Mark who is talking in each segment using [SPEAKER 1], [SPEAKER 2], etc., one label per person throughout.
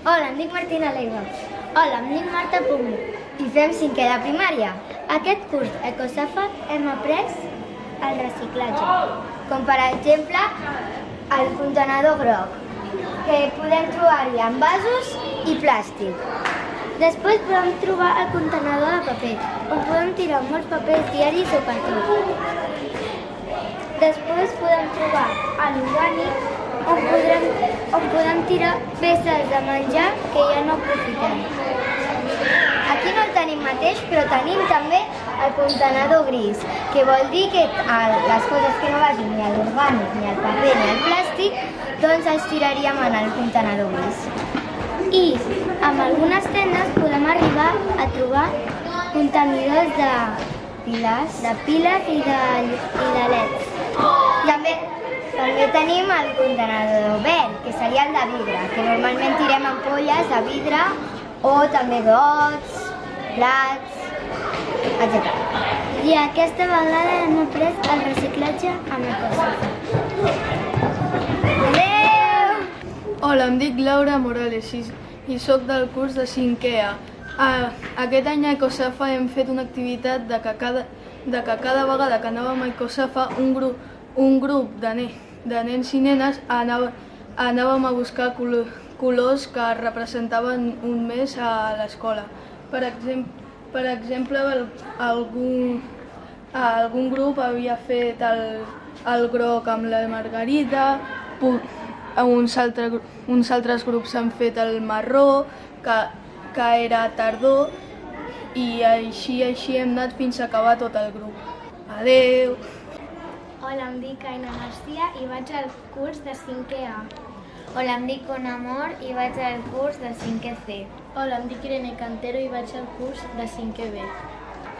[SPEAKER 1] Hola, em dic Martina Leiva. Hola, em dic Marta Pugno i fem 5è de primària. Aquest curs Ecosàfat hem après el reciclatge, com per exemple el contenidor groc, que podem trobar-hi envasos i plàstic. Després podem trobar el contenidor de paper, on podem tirar molts papers diaris o cartró. Després podem trobar l'orgànic, on podem tirar peces de menjar que ja no aprofitem. Aquí no el tenim mateix, però tenim també el contenidor gris, que vol dir que les coses que no vagin ni a l'orgànic, ni al paper, ni al plàstic, doncs els tiraríem en el contenidor gris. I amb algunes tendes podem arribar a trobar contenidors de piles i de leds. També tenim el contenidor verd, que seria el de vidre, que normalment tirem ampolles de vidre o també gots, plats, etc. I aquesta vegada hem après el reciclatge amb Ecosàfat. Adéu!
[SPEAKER 2] Hola, em dic Laura Morales i soc del curs de 5è A. Aquest any a Ecosàfat hem fet una activitat de que cada vegada que anàvem a Ecosàfat un grup de nens i nenes anàvem a buscar colors que representaven un mes a l'escola. Per exemple, algun grup havia fet el groc amb la margarita, uns altres grups han fet el marró, que era tardor, i així hem anat fins a acabar tot el grup. Adéu!
[SPEAKER 3] Hola, em dic Aina Garcia i vaig al curs de 5è A.
[SPEAKER 1] Hola, em dic Conamor i vaig al curs de 5è C.
[SPEAKER 3] Hola, em dic Irene Cantero i vaig al curs de 5è B.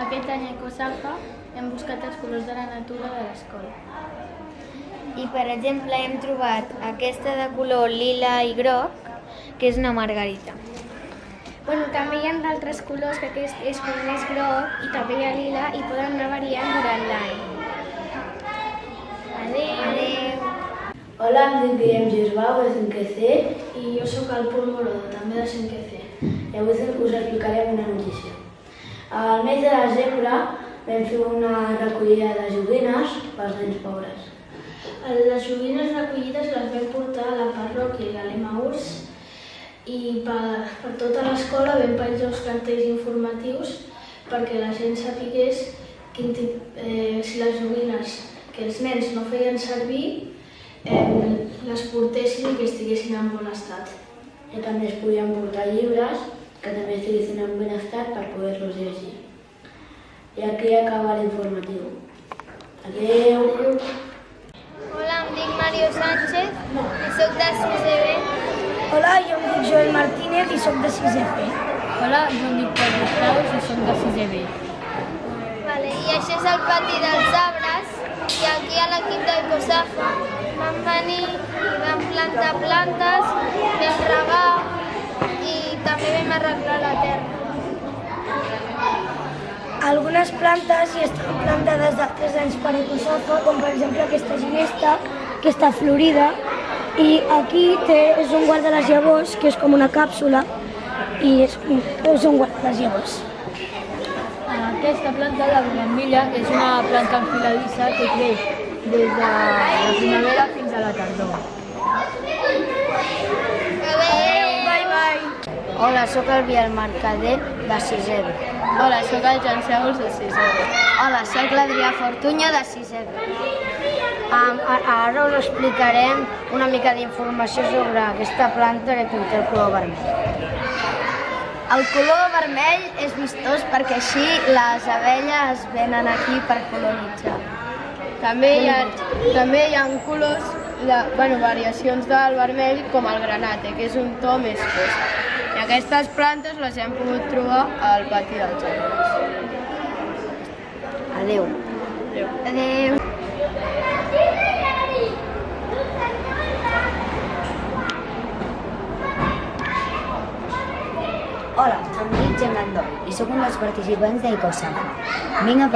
[SPEAKER 3] Aquest any a Ecosàfat hem buscat els colors de la natura de l'escola.
[SPEAKER 1] I, per exemple, hem trobat aquesta de color lila i groc, que és una margarita.
[SPEAKER 3] També hi ha d'altres colors, que aquest és com més groc i també hi ha lila i poden anar variant durant l'any.
[SPEAKER 1] Adéu!
[SPEAKER 4] Hola, em dic Guillem Gisbau, de 5è C.
[SPEAKER 3] I jo sóc el Pol Morodo, també de 5è C.
[SPEAKER 4] I avui us explicarem una notícia. Al mes de desembre vam fer una recollida de joguines pels nens pobres.
[SPEAKER 3] Les joguines recollides les vam portar a la parròquia i a l'Emaús i per tota l'escola vam penjar uns cartells informatius perquè la gent sapigués si les joguines que els nens no feien servir les portessin i que estiguessin en bon estat.
[SPEAKER 4] I també es podien portar llibres que també estiguessin en bon estat per poder-los llegir. I aquí acaba l'informatiu. Adéu!
[SPEAKER 1] Hola, em dic Mario Sánchez i soc de 6è B.
[SPEAKER 5] Hola, jo em dic Joel Martínez i soc de 6è B.
[SPEAKER 6] Hola, jo em dic Pedro Claus i soc de 6è B.
[SPEAKER 1] I això és el pati dels arbres i aquí a l'equip d'Ecosàfat vam venir i vam plantar plantes, vam regar i també vam arreglar la terra.
[SPEAKER 5] Algunes plantes hi estan plantades d'altres anys per Ecosàfat, com per exemple aquesta ginesta, que està florida, i aquí és un guard de les llavors, que és com una càpsula, i és un guard de les llavors.
[SPEAKER 6] Aquesta planta, la bugambilla, és una planta enfiladissa que creix des de la primavera fins a la tardor.
[SPEAKER 1] Hola, sóc el Biel Mercader, de 6è B.
[SPEAKER 2] Hola, sóc el Jan Seuls, de 6è B.
[SPEAKER 1] Hola, sóc l'Adrià Fortuño, de 6è B. Ara us explicarem una mica d'informació sobre aquesta planta que té el color vermell. El color vermell és vistós perquè així les abelles venen aquí per colonitzar.
[SPEAKER 2] També hi ha colors, variacions del vermell, com el granate, que és un to més fosc. I aquestes plantes les hem pogut trobar al pati dels arbres.
[SPEAKER 1] Adéu. Adéu. Hola, em dic Gemma Andoi i sóc un dels participants d'Ecosàfat. Vinc a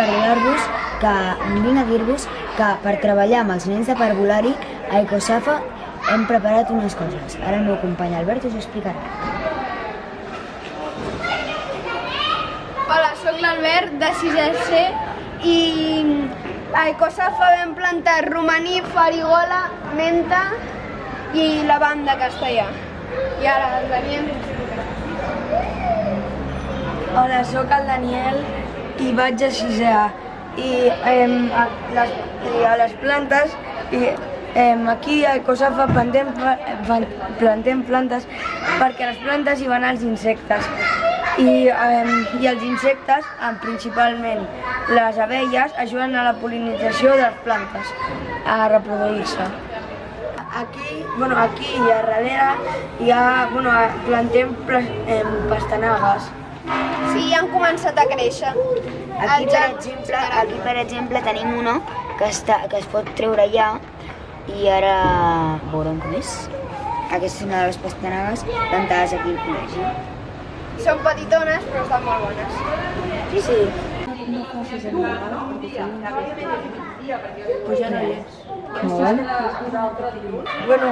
[SPEAKER 1] dir-vos que per treballar amb els nens de parvulari a Ecosàfat hem preparat unes coses. Ara el meu company Albert us ho explicarà.
[SPEAKER 2] Soc l'Albert, de 6è C, i a Ecosafa vam plantar romaní, farigola, menta i lavanda castellà. I ara el Daniel.
[SPEAKER 5] Hola, sóc el Daniel i vaig a 6è A. I a les plantes, aquí a Ecosafa plantem plantes perquè a les plantes hi van els insectes. I els insectes, principalment les abelles, ajuden a la pol·linització de les plantes, a reproduir-se. Aquí i a darrere plantem pastanagues.
[SPEAKER 2] Sí, ja han començat a créixer.
[SPEAKER 7] Aquí, per exemple, tenim una que es pot treure ja i ara veurem com és. Aquesta és una de les pastanagues plantades aquí al col·legi.
[SPEAKER 2] Són petitones, però estan molt bones.
[SPEAKER 7] Sí.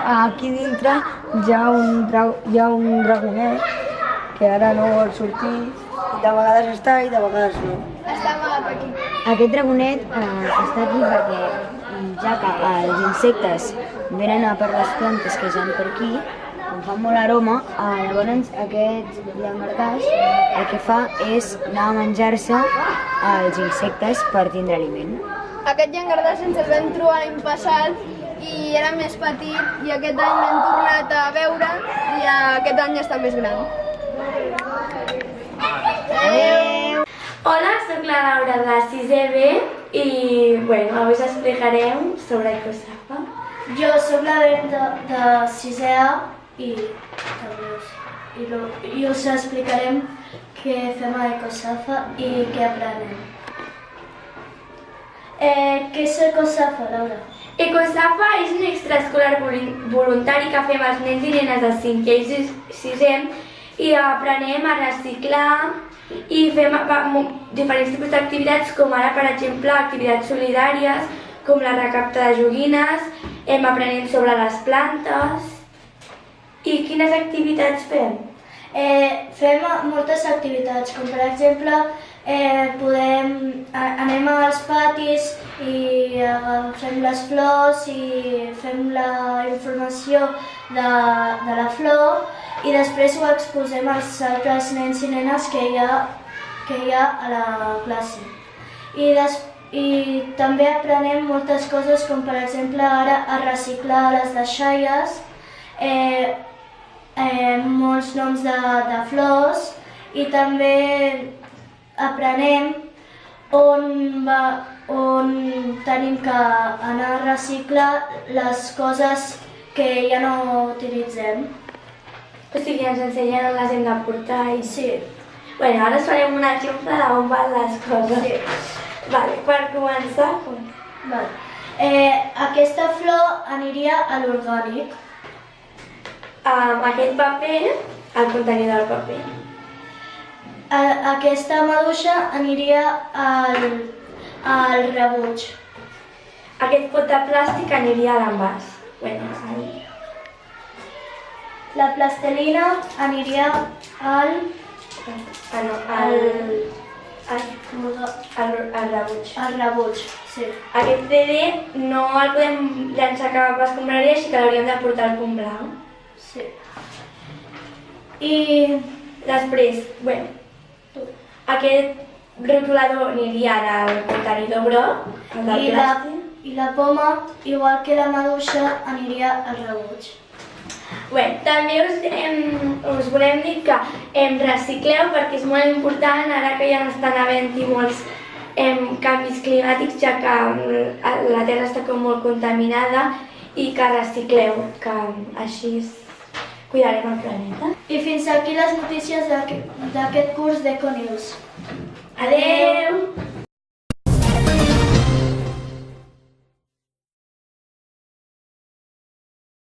[SPEAKER 5] Aquí dintre hi ha un dragonet que ara no vol sortir, de vegades està i de vegades no.
[SPEAKER 2] Està amagat aquí.
[SPEAKER 7] Aquest dragonet està aquí perquè, ja que els insectes venen a per les plantes que hi ha per aquí, com fan molt aroma, llavors aquest llangardaix el que fa és anar a menjar-se els insectes per tindre aliment.
[SPEAKER 2] Aquest llangardaix ens el vam trobar l'any passat i era més petit i aquest any l'hem tornat a veure i aquest any està més gran.
[SPEAKER 8] Hola, soc la Laura de 6è B i avui us explicarem sobre Ecosafa.
[SPEAKER 3] Jo sóc la Berta de 6è A i us explicarem què fem a Ecosafa i què aprenem. Què és Ecosafa, Laura?
[SPEAKER 8] Ecosafa és un extraescolar voluntari que fem els nens i nenes de 5è i 6è i aprenem a reciclar i fem diferents tipus d'activitats com ara, per exemple, activitats solidàries com la recapta de joguines, aprenem sobre les plantes. I quines activitats fem?
[SPEAKER 3] Fem moltes activitats, com per exemple anem als patis i agafem les flors i fem la informació de la flor i després ho exposem als altres nens i nenes que hi ha a la classe. I també aprenem moltes coses com per exemple ara a reciclar les deixalles, molts noms de flors i també aprenem on tenim que anar a reciclar les coses que ja no utilitzem.
[SPEAKER 8] O sigui, ens ensenyen on les hem de portar i...
[SPEAKER 3] Sí.
[SPEAKER 8] Ara us farem un exemple d'on van les coses.
[SPEAKER 3] Sí.
[SPEAKER 8] Per començar...
[SPEAKER 3] Aquesta flor aniria a l'orgànic.
[SPEAKER 8] Aquest paper, al contenidor del paper.
[SPEAKER 3] Aquesta maduixa aniria al rebuig.
[SPEAKER 8] Aquest pot de plàstic aniria a l'envàs.
[SPEAKER 3] La plastelina aniria al rebuig. Sí.
[SPEAKER 8] Aquest CD no el podem llançar cap a escombraria, així que l'hauríem de portar al punt blanc.
[SPEAKER 3] Sí. I
[SPEAKER 8] després, aquest rotulador aniria al contenidor groc, el del plàstic.
[SPEAKER 3] I la poma, igual que la maduixa, aniria al rebuig.
[SPEAKER 8] També us volem dir que recicleu perquè és molt important ara que ja no estan havent-hi molts canvis climàtics, ja que la Terra està molt contaminada i que recicleu, que així cuidarem el planeta.
[SPEAKER 3] I fins aquí les notícies d'aquest curs d'Econews.
[SPEAKER 8] Adeu!